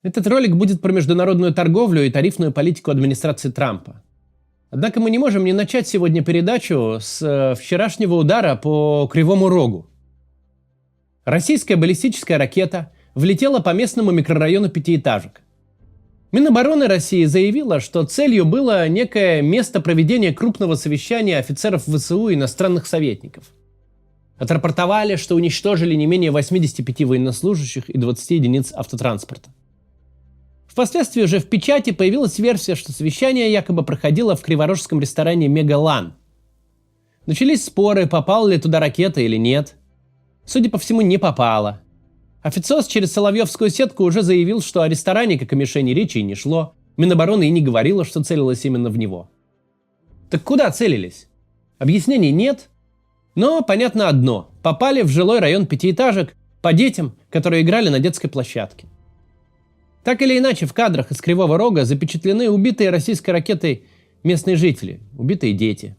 Этот ролик будет про международную торговлю и тарифную политику администрации Трампа. Однако мы не можем не начать сегодня передачу с вчерашнего удара по Кривому Рогу. Российская баллистическая ракета влетела по местному микрорайону пятиэтажек. Минобороны России заявила, что целью было некое место проведения крупного совещания офицеров ВСУ и иностранных советников. Отрапортовали, что уничтожили не менее 85 военнослужащих и 20 единиц автотранспорта. Впоследствии уже в печати появилась версия, что совещание якобы проходило в криворожском ресторане «Мегалан». Начались споры, попала ли туда ракета или нет. Судя по всему, не попала. Официоз через Соловьевскую сетку уже заявил, что о ресторане, как о мишени, речи и не шло. Минобороны и не говорила, что целилась именно в него. Так куда целились? Объяснений нет. Но понятно одно. Попали в жилой район пятиэтажек по детям, которые играли на детской площадке. Так или иначе, в кадрах из Кривого Рога запечатлены убитые российской ракетой местные жители, убитые дети.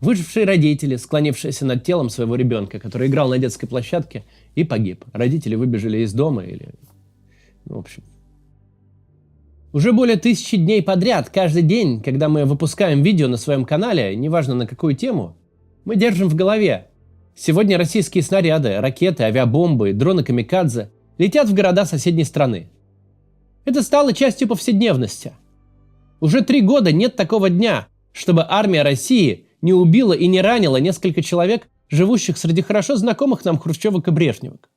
Выжившие родители, склонившиеся над телом своего ребенка, который играл на детской площадке и погиб. Родители выбежали из дома или... В общем. Уже более 1000 дней подряд, каждый день, когда мы выпускаем видео на своем канале, неважно на какую тему, мы держим в голове. Сегодня российские снаряды, ракеты, авиабомбы, дроны камикадзе летят в города соседней страны. Это стало частью повседневности. Уже 3 года нет такого дня, чтобы армия России не убила и не ранила несколько человек, живущих среди хорошо знакомых нам хрущевок и брежневок.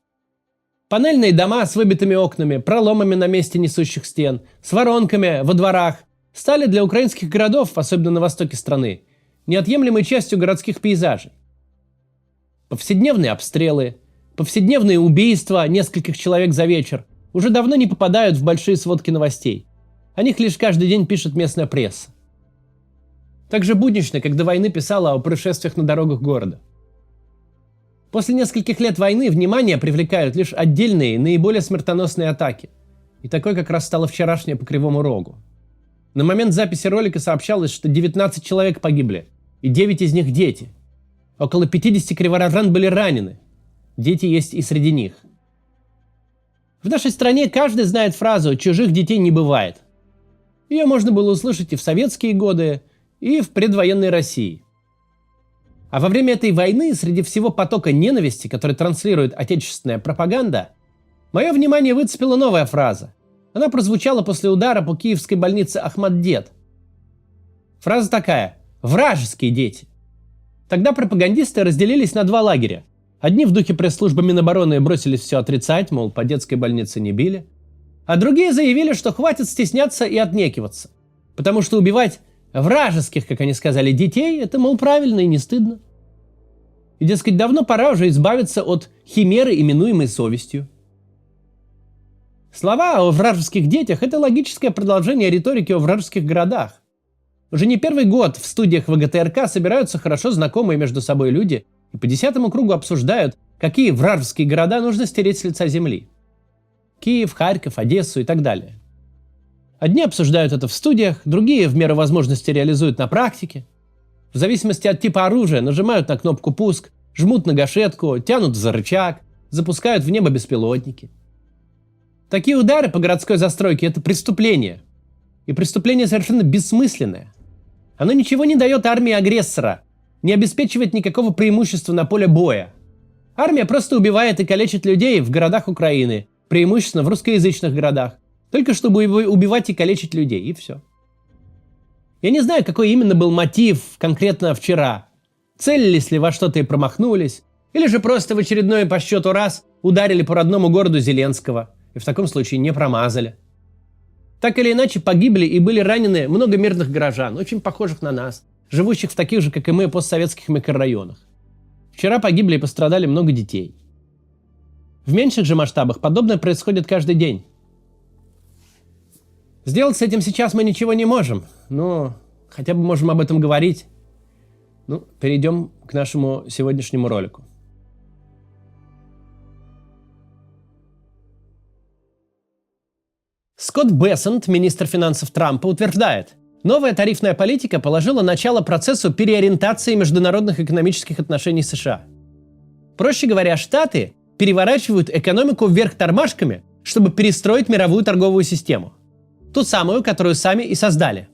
Панельные дома с выбитыми окнами, проломами на месте несущих стен, с воронками во дворах стали для украинских городов, особенно на востоке страны, неотъемлемой частью городских пейзажей. Повседневные обстрелы, повседневные убийства нескольких человек за вечер уже давно не попадают в большие сводки новостей. О них лишь каждый день пишет местная пресса. Так же буднично, как до войны писала о происшествиях на дорогах города. После нескольких лет войны внимание привлекают лишь отдельные, наиболее смертоносные атаки. И такой как раз стало вчерашнее по Кривому Рогу. На момент записи ролика сообщалось, что 19 человек погибли, и 9 из них дети. Около 50 криворожан были ранены. Дети есть и среди них. В нашей стране каждый знает фразу «чужих детей не бывает». Ее можно было услышать и в советские годы, и в предвоенной России. А во время этой войны, среди всего потока ненависти, который транслирует отечественная пропаганда, мое внимание выцепила новая фраза. Она прозвучала после удара по киевской больнице Ахмат-Дет. Фраза такая: «Вражеские дети». Тогда пропагандисты разделились на 2 лагеря. Одни в духе пресс-службы Минобороны бросились все отрицать, мол, по детской больнице не били. А другие заявили, что хватит стесняться и отнекиваться. Потому что убивать вражеских, как они сказали, детей, это, мол, правильно и не стыдно. И, дескать, давно пора уже избавиться от химеры, именуемой совестью. Слова о вражеских детях – это логическое продолжение риторики о вражеских городах. Уже не первый год в студиях ВГТРК собираются хорошо знакомые между собой люди и по 10-му кругу обсуждают, какие вражеские города нужно стереть с лица земли. Киев, Харьков, Одессу и так далее. Одни обсуждают это в студиях, другие в меру возможности реализуют на практике. В зависимости от типа оружия нажимают на кнопку «Пуск», жмут на гашетку, тянут за рычаг, запускают в небо беспилотники. Такие удары по городской застройке – это преступление. И преступление совершенно бессмысленное. Оно ничего не дает армии агрессора, не обеспечивает никакого преимущества на поле боя. Армия просто убивает и калечит людей в городах Украины, преимущественно в русскоязычных городах, только чтобы убивать и калечить людей, и все. Я не знаю, какой именно был мотив конкретно вчера. Целились ли во что-то и промахнулись, или же просто в очередной по счету раз ударили по родному городу Зеленского, и в таком случае не промазали. Так или иначе, погибли и были ранены много мирных горожан, очень похожих на нас, живущих в таких же, как и мы, постсоветских микрорайонах. Вчера погибли и пострадали много детей. В меньших же масштабах подобное происходит каждый день. Сделать с этим сейчас мы ничего не можем, но хотя бы можем об этом говорить. Перейдем к нашему сегодняшнему ролику. Скотт Бессент, министр финансов Трампа, утверждает, новая тарифная политика положила начало процессу переориентации международных экономических отношений США. Проще говоря, Штаты переворачивают экономику вверх тормашками чтобы перестроить мировую торговую систему. Ту самую, которую сами и создали.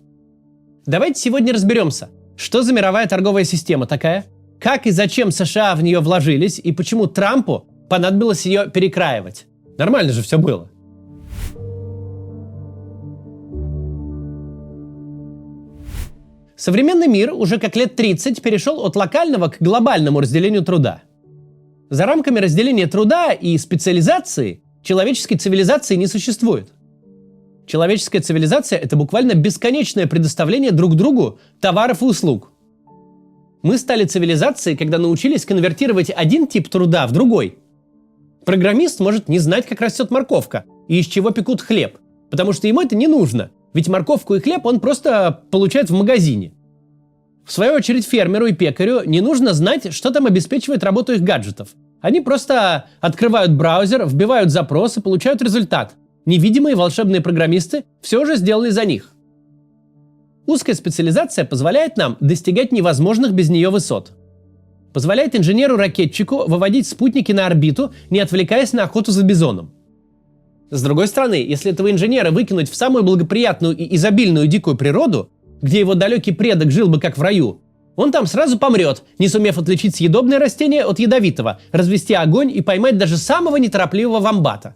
Давайте сегодня разберемся, что за мировая торговая система такая, как и зачем США в нее вложились и почему Трампу понадобилось ее перекраивать. Нормально же все было. Современный мир уже как лет 30 перешел от локального к глобальному разделению труда. За рамками разделения труда и специализации человеческой цивилизации не существует. Человеческая цивилизация – это буквально бесконечное предоставление друг другу товаров и услуг. Мы стали цивилизацией, когда научились конвертировать один тип труда в другой. Программист может не знать, как растет морковка и из чего пекут хлеб, потому что ему это не нужно, ведь морковку и хлеб он просто получает в магазине. В свою очередь фермеру и пекарю не нужно знать, что там обеспечивает работу их гаджетов. Они просто открывают браузер, вбивают запрос и получают результат. Невидимые волшебные программисты все уже сделали за них. Узкая специализация позволяет нам достигать невозможных без нее высот. Позволяет инженеру-ракетчику выводить спутники на орбиту, не отвлекаясь на охоту за бизоном. С другой стороны, если этого инженера выкинуть в самую благоприятную и изобильную дикую природу, где его далекий предок жил бы как в раю, он там сразу помрет, не сумев отличить съедобное растение от ядовитого, развести огонь и поймать даже самого неторопливого вомбата.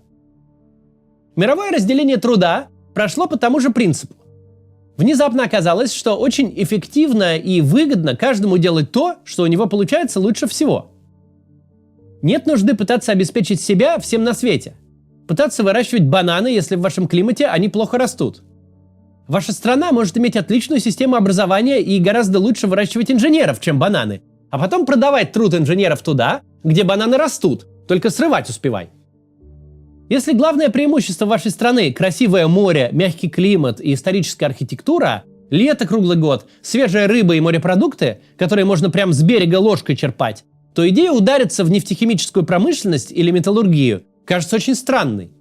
Мировое разделение труда прошло по тому же принципу. Внезапно оказалось, что очень эффективно и выгодно каждому делать то, что у него получается лучше всего. Нет нужды пытаться обеспечить себя всем на свете. Пытаться выращивать бананы, если в вашем климате они плохо растут. Ваша страна может иметь отличную систему образования и гораздо лучше выращивать инженеров, чем бананы, а потом продавать труд инженеров туда, где бананы растут, только срывать успевай. Если главное преимущество вашей страны – красивое море, мягкий климат и историческая архитектура, лето круглый год, свежая рыба и морепродукты, которые можно прямо с берега ложкой черпать, то идея удариться в нефтехимическую промышленность или металлургию кажется очень странной.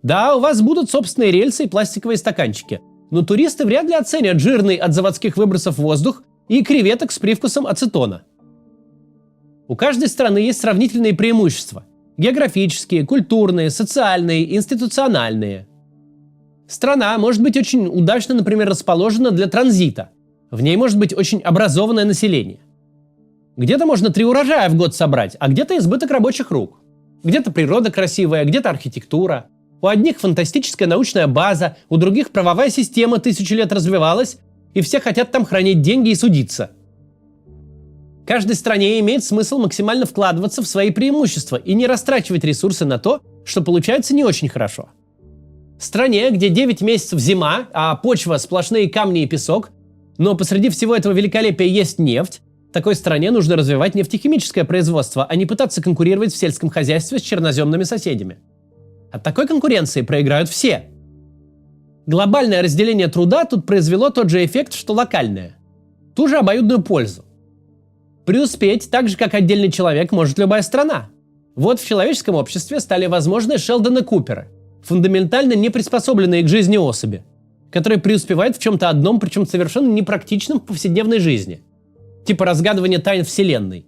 Да, у вас будут собственные рельсы и пластиковые стаканчики, но туристы вряд ли оценят жирный от заводских выбросов воздух и креветок с привкусом ацетона. У каждой страны есть сравнительные преимущества – географические, культурные, социальные, институциональные. Страна может быть очень удачно, например, расположена для транзита. В ней может быть очень образованное население. Где-то можно 3 урожая в год собрать, а где-то избыток рабочих рук. Где-то природа красивая, где-то архитектура. У одних фантастическая научная база, у других правовая система 1000 лет развивалась, и все хотят там хранить деньги и судиться. Каждой стране имеет смысл максимально вкладываться в свои преимущества и не растрачивать ресурсы на то, что получается не очень хорошо. Стране, где 9 месяцев зима, а почва сплошные камни и песок, но посреди всего этого великолепия есть нефть, такой стране нужно развивать нефтехимическое производство, а не пытаться конкурировать в сельском хозяйстве с черноземными соседями. От такой конкуренции проиграют все. Глобальное разделение труда тут произвело тот же эффект, что локальное. Ту же обоюдную пользу. Преуспеть так же, как отдельный человек, может любая страна. Вот в человеческом обществе стали возможны Шелдоны Куперы, фундаментально не приспособленные к жизни особи, которые преуспевают в чем-то одном, причем совершенно непрактичном в повседневной жизни, типа разгадывания тайн Вселенной.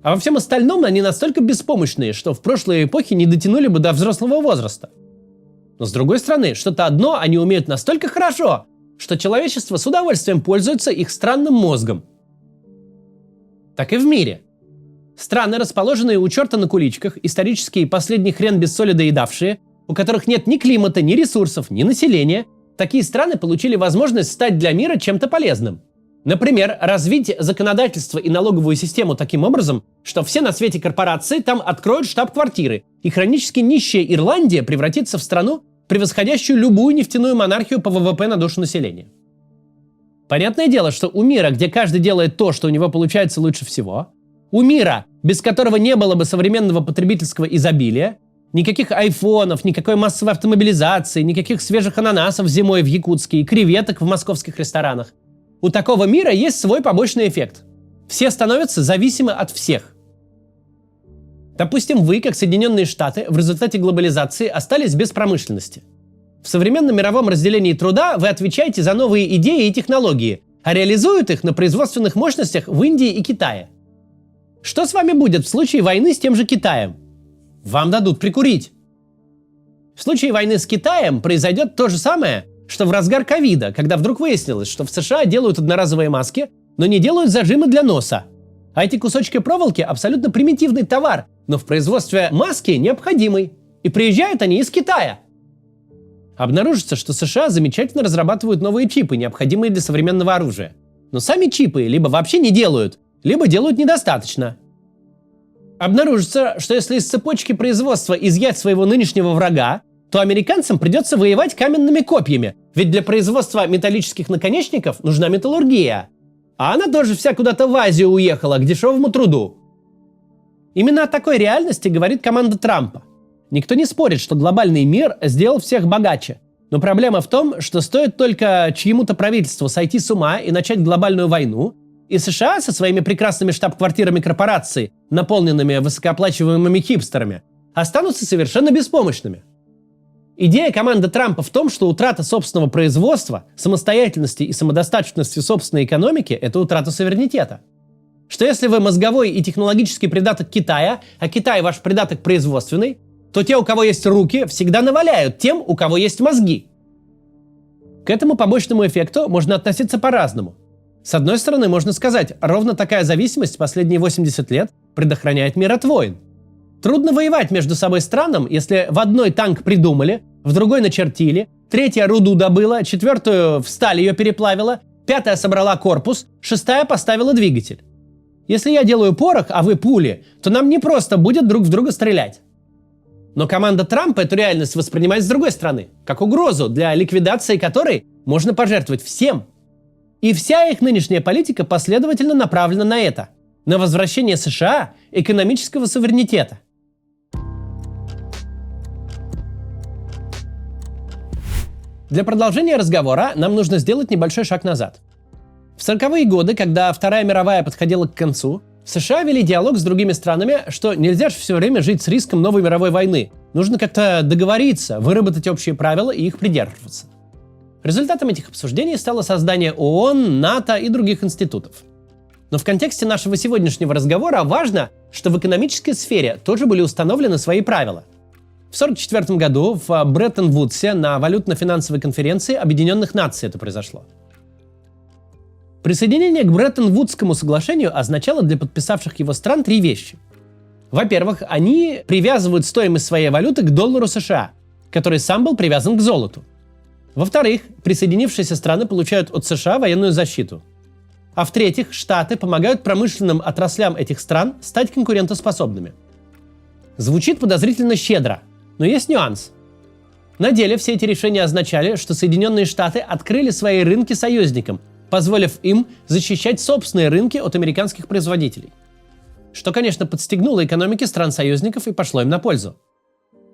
А во всем остальном они настолько беспомощные, что в прошлой эпохе не дотянули бы до взрослого возраста. Но с другой стороны, что-то одно они умеют настолько хорошо, что человечество с удовольствием пользуется их странным мозгом. Так и в мире. Страны, расположенные у черта на куличках, исторические последний хрен без соли доедавшие, у которых нет ни климата, ни ресурсов, ни населения, такие страны получили возможность стать для мира чем-то полезным. Например, развить законодательство и налоговую систему таким образом, что все на свете корпорации там откроют штаб-квартиры, и хронически нищая Ирландия превратится в страну, превосходящую любую нефтяную монархию по ВВП на душу населения. Понятное дело, что у мира, где каждый делает то, что у него получается лучше всего, у мира, без которого не было бы современного потребительского изобилия, никаких айфонов, никакой массовой автомобилизации, никаких свежих ананасов зимой в Якутске и креветок в московских ресторанах, у такого мира есть свой побочный эффект. Все становятся зависимы от всех. Допустим, вы, как Соединенные Штаты, в результате глобализации остались без промышленности. В современном мировом разделении труда вы отвечаете за новые идеи и технологии, а реализуют их на производственных мощностях в Индии и Китае. Что с вами будет в случае войны с тем же Китаем? Вам дадут прикурить. В случае войны с Китаем произойдет то же самое, что в разгар ковида, когда вдруг выяснилось, что в США делают одноразовые маски, но не делают зажимы для носа. А эти кусочки проволоки абсолютно примитивный товар, но в производстве маски необходимый. И приезжают они из Китая. Обнаружится, что США замечательно разрабатывают новые чипы, необходимые для современного оружия. Но сами чипы либо вообще не делают, либо делают недостаточно. Обнаружится, что если из цепочки производства изъять своего нынешнего врага, то американцам придется воевать каменными копьями, ведь для производства металлических наконечников нужна металлургия. А она тоже вся куда-то в Азию уехала, к дешевому труду. Именно о такой реальности говорит команда Трампа. Никто не спорит, что глобальный мир сделал всех богаче. Но проблема в том, что стоит только чьему-то правительству сойти с ума и начать глобальную войну, и США со своими прекрасными штаб-квартирами корпораций, наполненными высокооплачиваемыми хипстерами, останутся совершенно беспомощными. Идея команды Трампа в том, что утрата собственного производства, самостоятельности и самодостаточности собственной экономики – это утрата суверенитета. Что если вы мозговой и технологический придаток Китая, а Китай ваш придаток производственный, то те, у кого есть руки, всегда наваляют тем, у кого есть мозги. К этому побочному эффекту можно относиться по-разному. С одной стороны, можно сказать, ровно такая зависимость последние 80 лет предохраняет мир от войн. Трудно воевать между собой странам, если в одной танк придумали, в другой начертили, третья руду добыла, четвертую в сталь ее переплавила, пятая собрала корпус, шестая поставила двигатель. Если я делаю порох, а вы пули, то нам не просто будет друг в друга стрелять. Но команда Трампа эту реальность воспринимает с другой стороны, как угрозу, для ликвидации которой можно пожертвовать всем. И вся их нынешняя политика последовательно направлена на это, на возвращение США экономического суверенитета. Для продолжения разговора нам нужно сделать небольшой шаг назад. В 40-е годы, когда Вторая мировая подходила к концу, США вели диалог с другими странами, что нельзя же все время жить с риском новой мировой войны. Нужно как-то договориться, выработать общие правила и их придерживаться. Результатом этих обсуждений стало создание ООН, НАТО и других институтов. Но в контексте нашего сегодняшнего разговора важно, что в экономической сфере тоже были установлены свои правила. В 1944 году в Бреттон-Вудсе на валютно-финансовой конференции Объединенных Наций это произошло. Присоединение к Бреттон-Вудскому соглашению означало для подписавших его стран три вещи. Во-первых, они привязывают стоимость своей валюты к доллару США, который сам был привязан к золоту. Во-вторых, присоединившиеся страны получают от США военную защиту. А в-третьих, Штаты помогают промышленным отраслям этих стран стать конкурентоспособными. Звучит подозрительно щедро, но есть нюанс. На деле все эти решения означали, что Соединенные Штаты открыли свои рынки союзникам, позволив им защищать собственные рынки от американских производителей. Что, конечно, подстегнуло экономики стран-союзников и пошло им на пользу.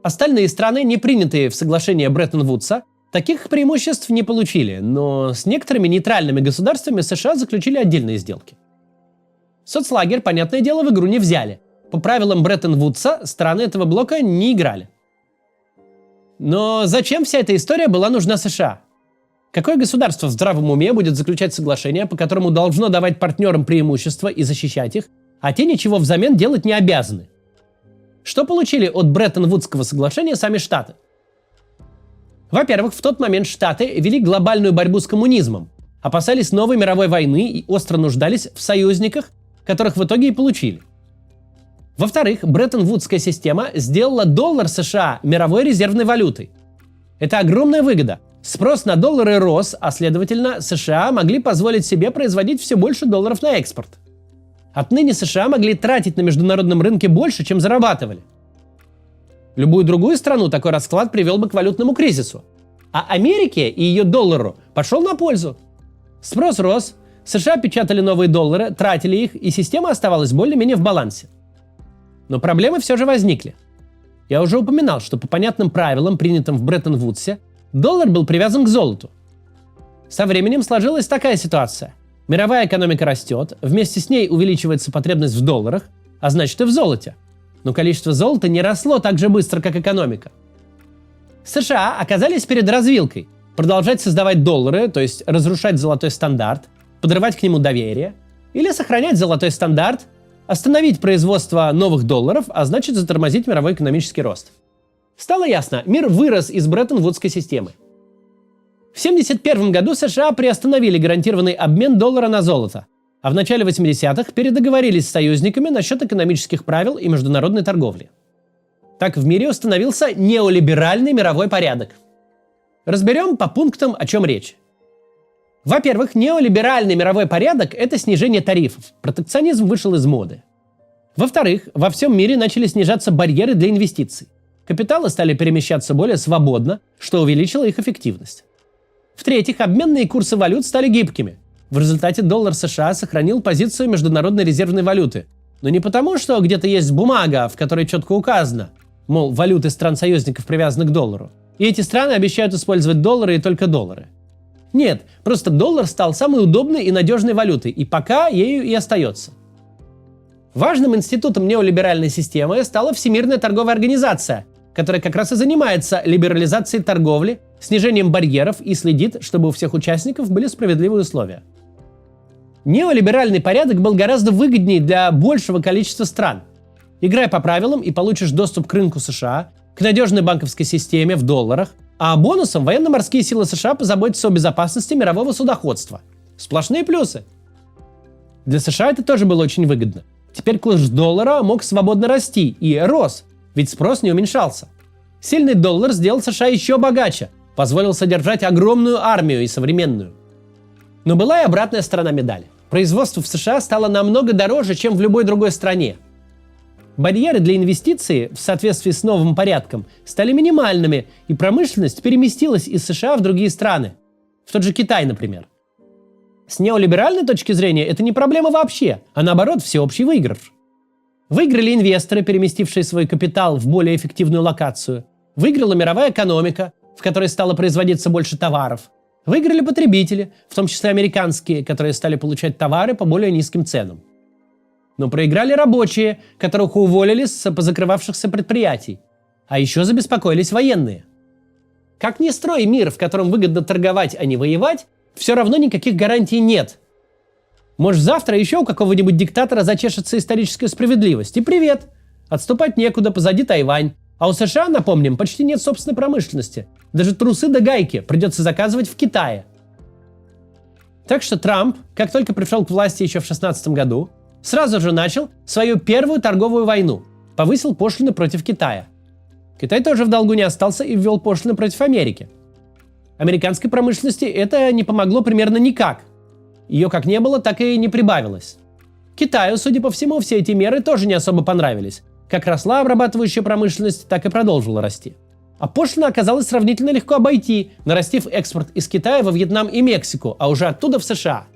Остальные страны, не принятые в соглашение Бреттон-Вудса, таких преимуществ не получили, но с некоторыми нейтральными государствами США заключили отдельные сделки. Соцлагерь, понятное дело, в игру не взяли. По правилам Бреттон-Вудса страны этого блока не играли. Но зачем вся эта история была нужна США? Какое государство в здравом уме будет заключать соглашение, по которому должно давать партнерам преимущества и защищать их, а те ничего взамен делать не обязаны? Что получили от Бреттон-Вудского соглашения сами Штаты? Во-первых, в тот момент Штаты вели глобальную борьбу с коммунизмом, опасались новой мировой войны и остро нуждались в союзниках, которых в итоге и получили. Во-вторых, Бреттон-Вудская система сделала доллар США мировой резервной валютой. Это огромная выгода. Спрос на доллары рос, а следовательно, США могли позволить себе производить все больше долларов на экспорт. Отныне США могли тратить на международном рынке больше, чем зарабатывали. Любую другую страну такой расклад привел бы к валютному кризису. А Америке и ее доллару пошел на пользу. Спрос рос, США печатали новые доллары, тратили их, и система оставалась более-менее в балансе. Но проблемы все же возникли. Я уже упоминал, что по понятным правилам, принятым в Бреттон-Вудсе, доллар был привязан к золоту. Со временем сложилась такая ситуация. Мировая экономика растет, вместе с ней увеличивается потребность в долларах, а значит и в золоте. Но количество золота не росло так же быстро, как экономика. США оказались перед развилкой: продолжать создавать доллары, то есть разрушать золотой стандарт, подрывать к нему доверие, или сохранять золотой стандарт, остановить производство новых долларов, а значит затормозить мировой экономический рост. Стало ясно, мир вырос из Бреттон-Вудской системы. В 1971 году США приостановили гарантированный обмен доллара на золото, а в начале 80-х передоговорились с союзниками насчет экономических правил и международной торговли. Так в мире установился неолиберальный мировой порядок. Разберем по пунктам, о чем речь. Во-первых, неолиберальный мировой порядок – это снижение тарифов. Протекционизм вышел из моды. Во-вторых, во всем мире начали снижаться барьеры для инвестиций. Капиталы стали перемещаться более свободно, что увеличило их эффективность. В-третьих, обменные курсы валют стали гибкими. В результате доллар США сохранил позицию международной резервной валюты. Но не потому, что где-то есть бумага, в которой четко указано, мол, валюты стран-союзников привязаны к доллару. И эти страны обещают использовать доллары и только доллары. Нет, просто доллар стал самой удобной и надежной валютой, и пока ею и остается. Важным институтом неолиберальной системы стала Всемирная торговая организация, которая как раз и занимается либерализацией торговли, снижением барьеров и следит, чтобы у всех участников были справедливые условия. Неолиберальный порядок был гораздо выгоднее для большего количества стран. Играй по правилам и получишь доступ к рынку США, к надежной банковской системе в долларах, а бонусом военно-морские силы США позаботятся о безопасности мирового судоходства. Сплошные плюсы. Для США это тоже было очень выгодно. Теперь курс доллара мог свободно расти и рос, ведь спрос не уменьшался. Сильный доллар сделал США еще богаче, позволил содержать огромную армию и современную. Но была и обратная сторона медали. Производство в США стало намного дороже, чем в любой другой стране. Барьеры для инвестиций в соответствии с новым порядком стали минимальными, и промышленность переместилась из США в другие страны. В тот же Китай, например. С неолиберальной точки зрения это не проблема вообще, а наоборот всеобщий выигрыш. Выиграли инвесторы, переместившие свой капитал в более эффективную локацию. Выиграла мировая экономика, в которой стало производиться больше товаров. Выиграли потребители, в том числе американские, которые стали получать товары по более низким ценам. Но проиграли рабочие, которых уволили с позакрывавшихся предприятий. А еще забеспокоились военные. Как ни строй мир, в котором выгодно торговать, а не воевать, все равно никаких гарантий нет. Может, завтра еще у какого-нибудь диктатора зачешется историческая справедливость. И привет! Отступать некуда, позади Тайвань. А у США, напомним, почти нет собственной промышленности. Даже трусы да гайки придется заказывать в Китае. Так что Трамп, как только пришел к власти еще в 2016 году, сразу же начал свою первую торговую войну. Повысил пошлины против Китая. Китай тоже в долгу не остался и ввел пошлины против Америки. Американской промышленности это не помогло примерно никак. Ее как не было, так и не прибавилось. Китаю, судя по всему, все эти меры тоже не особо понравились. Как росла обрабатывающая промышленность, так и продолжила расти. А пошлина оказалось сравнительно легко обойти, нарастив экспорт из Китая во Вьетнам и Мексику, а уже оттуда в США.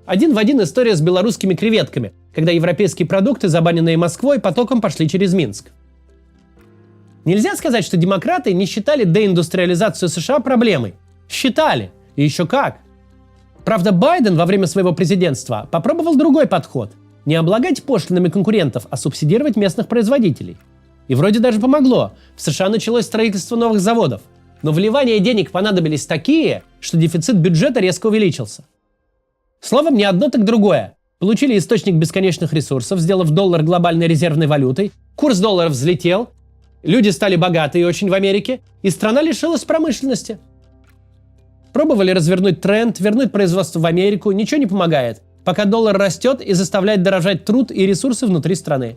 Один в один история с белорусскими креветками, когда европейские продукты, забаненные Москвой, потоком пошли через Минск. Нельзя сказать, что демократы не считали деиндустриализацию США проблемой. Считали. И еще как. Правда, Байден во время своего президентства попробовал другой подход. Не облагать пошлинами конкурентов, а субсидировать местных производителей. И вроде даже помогло. В США началось строительство новых заводов. Но вливания денег понадобились такие, что дефицит бюджета резко увеличился. Словом, не одно, так другое. Получили источник бесконечных ресурсов, сделав доллар глобальной резервной валютой, курс доллара взлетел, люди стали богатые очень в Америке, и страна лишилась промышленности. Пробовали развернуть тренд, вернуть производство в Америку, ничего не помогает, пока доллар растет и заставляет дорожать труд и ресурсы внутри страны.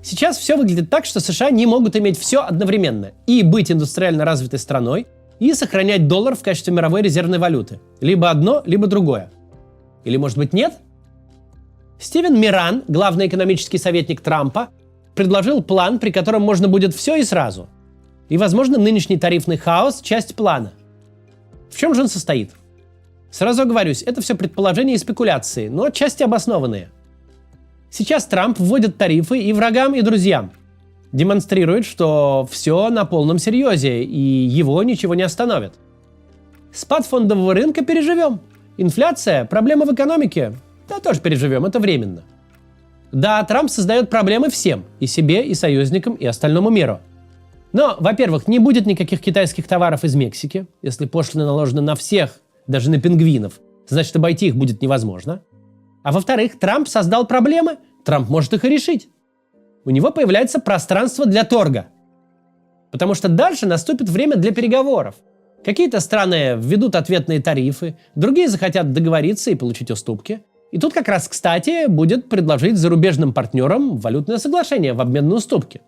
Сейчас все выглядит так, что США не могут иметь все одновременно и быть индустриально развитой страной, и сохранять доллар в качестве мировой резервной валюты. Либо одно, либо другое. Или, может быть, нет? Стивен Миран, главный экономический советник Трампа, предложил план, при котором можно будет все и сразу. И, возможно, нынешний тарифный хаос – часть плана. В чем же он состоит? Сразу оговорюсь, это все предположения и спекуляции, но отчасти обоснованные. Сейчас Трамп вводит тарифы и врагам, и друзьям. Демонстрирует, что все на полном серьезе, и его ничего не остановит. Спад фондового рынка переживем. Инфляция – проблема в экономике. Да, тоже переживем, это временно. Да, Трамп создает проблемы всем, и себе, и союзникам, и остальному миру. Но, во-первых, не будет никаких китайских товаров из Мексики. Если пошлины наложены на всех, даже на пингвинов, значит, обойти их будет невозможно. А во-вторых, Трамп создал проблемы, Трамп может их и решить. У него появляется пространство для торга. Потому что дальше наступит время для переговоров. Какие-то страны введут ответные тарифы, другие захотят договориться и получить уступки. И тут как раз, кстати, будет предложить зарубежным партнерам валютное соглашение в обмен на уступки.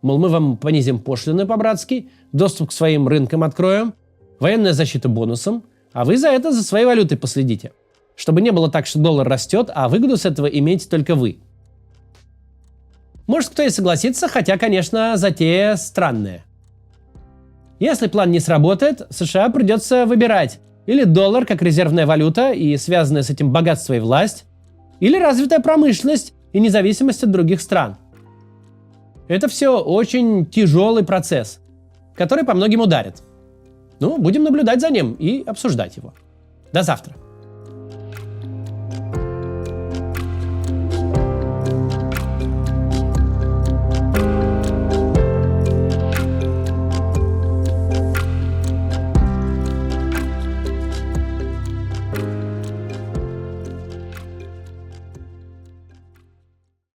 Мол, мы вам понизим пошлины по-братски, доступ к своим рынкам откроем, военная защита бонусом, а вы за это за своей валютой последите. Чтобы не было так, что доллар растет, а выгоду с этого имеете только вы. Может, кто и согласится, хотя, конечно, затея странная. Если план не сработает, США придется выбирать или доллар как резервная валюта и связанная с этим богатство и власть, или развитая промышленность и независимость от других стран. Это все очень тяжелый процесс, который по многим ударит. Ну, будем наблюдать за ним и обсуждать его. До завтра.